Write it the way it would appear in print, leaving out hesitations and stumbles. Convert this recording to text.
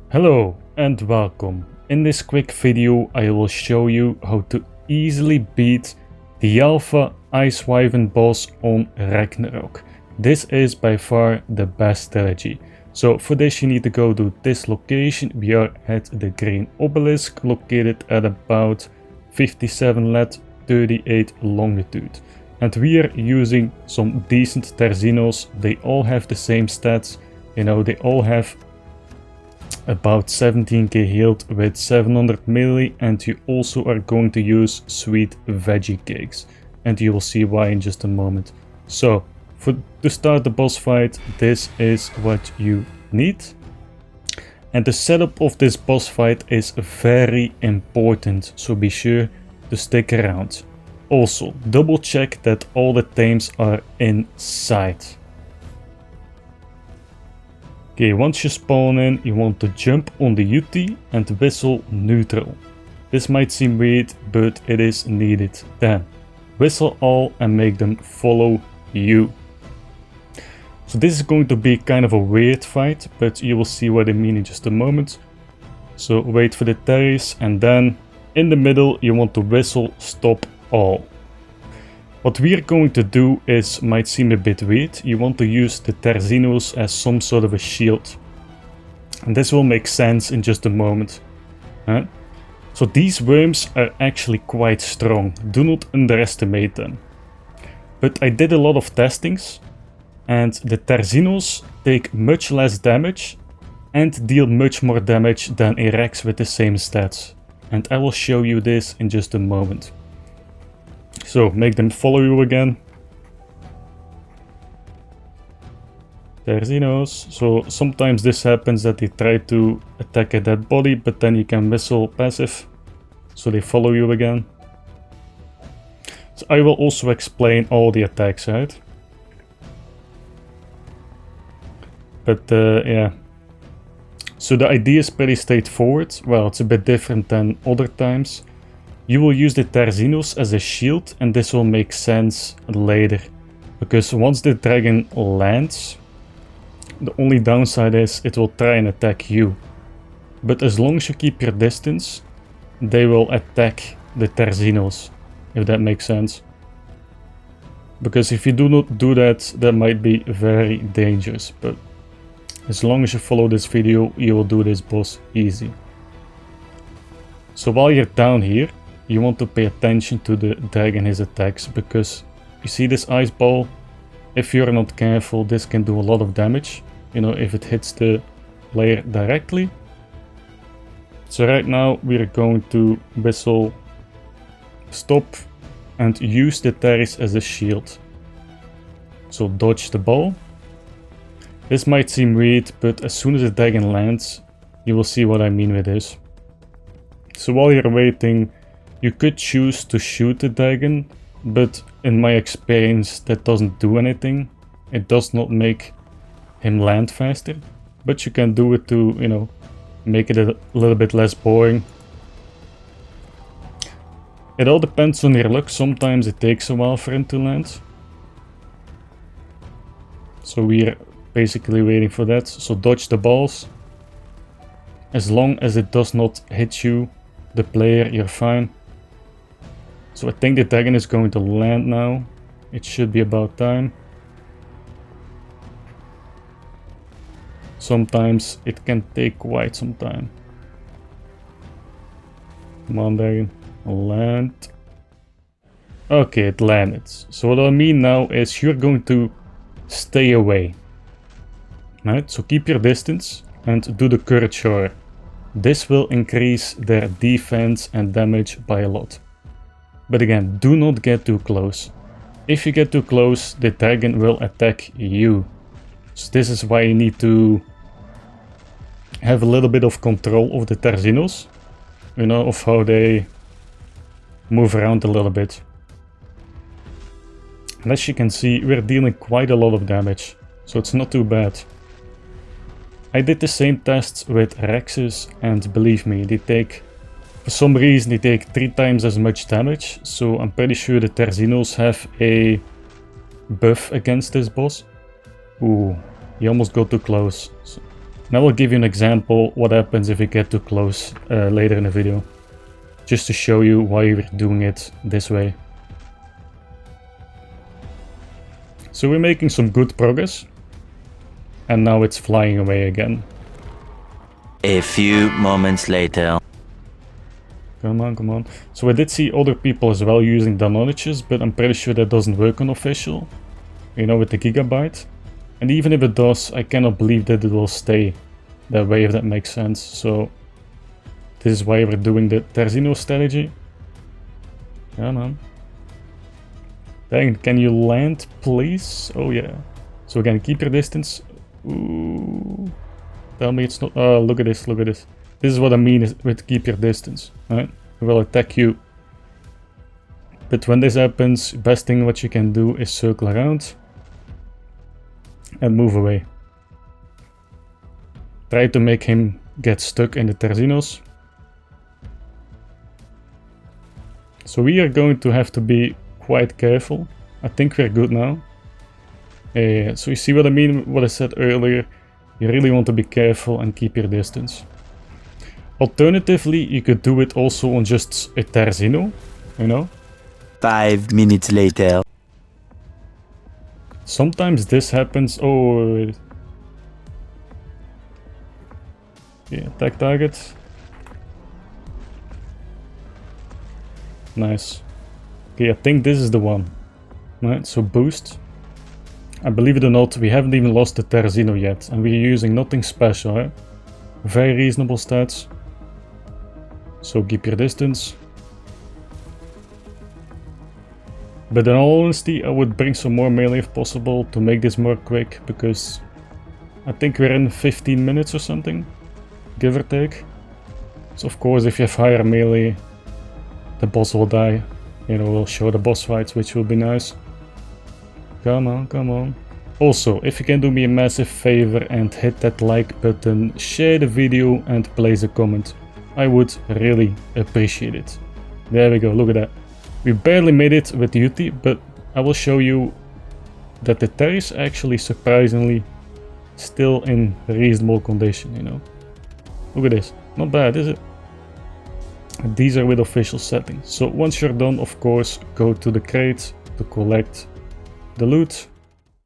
Hello and welcome. In this quick video I will show you how to easily beat the Alpha Ice Wyvern boss on Ragnarok. This is by far the best strategy. So for this you need to go to this location. We are at the green obelisk located at about 57 lat 38 longitude. And we are using some decent Terzinos. They all have the same stats. You know, they all have about 17k healed with 700 melee, and you also are going to use sweet veggie cakes, and you will see why in just a moment. So to start the boss fight, this is what you need, and the setup of this boss fight is very important, so be sure to stick around. Also double check that all the tames are inside. Okay, once you spawn in, you want to jump on the UT and whistle neutral. This might seem weird, but it is needed. Then, whistle all and make them follow you. So this is going to be kind of a weird fight, but you will see what I mean in just a moment. So wait for the terries, and then in the middle you want to whistle stop all. What we are going to do might seem a bit weird. You want to use the Terzinos as some sort of a shield. And this will make sense in just a moment. So these worms are actually quite strong. Do not underestimate them. But I did a lot of testings. And the Terzinos take much less damage and deal much more damage than a Rex with the same stats. And I will show you this in just a moment. So make them follow you again. Terzinos. So sometimes this happens that they try to attack a dead body, but then you can whistle passive. So they follow you again. So I will also explain all the attacks, right? But yeah. So the idea is pretty straightforward. Well, it's a bit different than other times. You will use the Terzinos as a shield, and this will make sense later. Because once the dragon lands, the only downside is it will try and attack you. But as long as you keep your distance, they will attack the Terzinos, if that makes sense. Because if you do not do that, that might be very dangerous. But as long as you follow this video, you will do this boss easy. So while you're down here, you want to pay attention to the dragon, his attacks, because you see this ice ball, if you're not careful, this can do a lot of damage, you know, if it hits the player directly. So right now we're going to whistle stop and use the terries as a shield. So dodge the ball. This might seem weird, but as soon as the dragon lands, you will see what I mean with this. So while you're waiting, you could choose to shoot the dragon, but in my experience that doesn't do anything. It does not make him land faster, but you can do it to, you know, make it a little bit less boring. It all depends on your luck. Sometimes it takes a while for him to land. So we're basically waiting for that. So dodge the balls. As long as it does not hit you, the player, you're fine. So I think the dragon is going to land now. It should be about time. Sometimes it can take quite some time. Come on, dragon. Land. Okay, it landed. So what I mean now is you're going to stay away. Right? So keep your distance and do the courage roar. This will increase their defense and damage by a lot. But again, do not get too close. If you get too close, the dragon will attack you. So this is why you need to have a little bit of control of the Terzinos. You know, of how they move around a little bit. And as you can see, we're dealing quite a lot of damage. So it's not too bad. I did the same tests with Rexes, and believe me, they take, for some reason, they take 3 times as much damage. So I'm pretty sure the Terzinos have a buff against this boss. Ooh, he almost got too close. So And I will give you an example what happens if you get too close later in the video. Just to show you why we're doing it this way. So we're making some good progress. And now it's flying away again. A few moments later. Come on, come on. So I did see other people as well using downloadages, but I'm pretty sure that doesn't work on official. You know, with the gigabyte. And even if it does, I cannot believe that it will stay that way, if that makes sense. So this is why we're doing the Terzino strategy. Come on. Dang, can you land, please? Oh yeah. So again, keep your distance. Ooh. Tell me it's not. Oh, look at this, look at this. This is what I mean with keep your distance. Right? We will attack you. But when this happens, best thing what you can do is circle around and move away. Try to make him get stuck in the Terzinos. So we are going to have to be quite careful. I think we're good now. So you see what I mean, what I said earlier. You really want to be careful and keep your distance. Alternatively, you could do it also on just a Terzino, you know? 5 minutes later. Sometimes this happens. Oh, yeah, attack target. Nice. Okay, I think this is the one. Right, so boost. And believe it or not, we haven't even lost the Terzino yet, and we're using nothing special, right? Very reasonable stats. So keep your distance. But in all honesty, I would bring some more melee if possible to make this more quick, because I think we're in 15 minutes or something, give or take. So of course, if you have higher melee, the boss will die. You know, we'll show the boss fights, which will be nice. Come on, come on. Also, if you can do me a massive favor and hit that like button, share the video and place a comment. I would really appreciate it. There we go, look at that. We barely made it with Yuti, but I will show you that the Ter is actually surprisingly still in reasonable condition, you know. Look at this, not bad, is it? These are with official settings. So once you're done, of course, go to the crate to collect the loot.